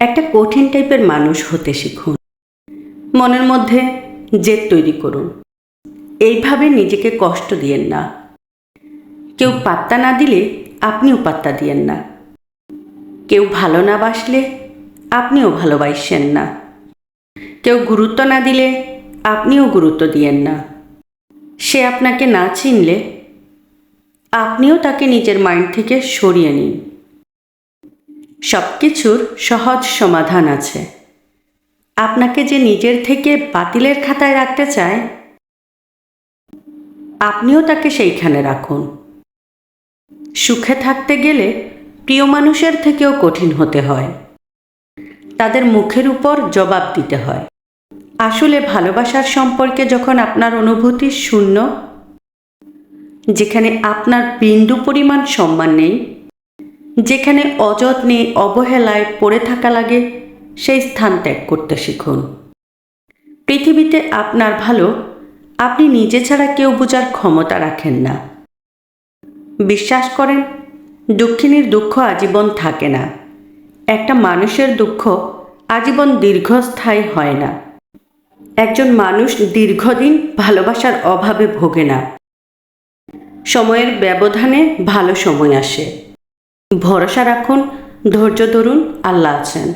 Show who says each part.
Speaker 1: একটা কঠিন টাইপের মানুষ হতে শিখুন। মনের মধ্যে জেদ তৈরি করুন। এইভাবে নিজেকে কষ্ট দিয়েন না। কেউ পাত্তা না দিলে আপনিও পাত্তা দিয়েন না। কেউ ভালো না বাসলে আপনিও ভালোবাসেন না। কেউ গুরুত্ব না দিলে আপনিও গুরুত্ব দিয়েন না। সে আপনাকে না চিনলে আপনিও তাকে নিজের মাইন্ড থেকে সরিয়ে নিন। সব কিছুর সহজ সমাধান আছে। আপনাকে যে নিজের থেকে বাতিলের খাতায় রাখতে চায়, আপনিও তাকে সেইখানে রাখুন। সুখে থাকতে গেলে প্রিয় মানুষের থেকেও কঠিন হতে হয়। তাদের মুখের উপর জবাব দিতে হয়। আসলে ভালোবাসার সম্পর্কে যখন আপনার অনুভূতি শূন্য, যেখানে আপনার বিন্দু পরিমাণ সম্মান নেই, যেখানে অযত্নে অবহেলায় পড়ে থাকা লাগে, সেই স্থান ত্যাগ করতে শিখুন। পৃথিবীতে আপনার ভালো আপনি নিজে ছাড়া কেউ বোঝার ক্ষমতা রাখেন না। বিশ্বাস করেন, দুঃখিনীর দুঃখ আজীবন থাকে না। একটা মানুষের দুঃখ আজীবন দীর্ঘস্থায়ী হয় না। একজন মানুষ দীর্ঘদিন ভালোবাসার অভাবে ভোগে না। সময়ের ব্যবধানে ভালো সময় আসে। ভরসা রাখুন, ধৈর্য ধরুন, আল্লাহ আছেন।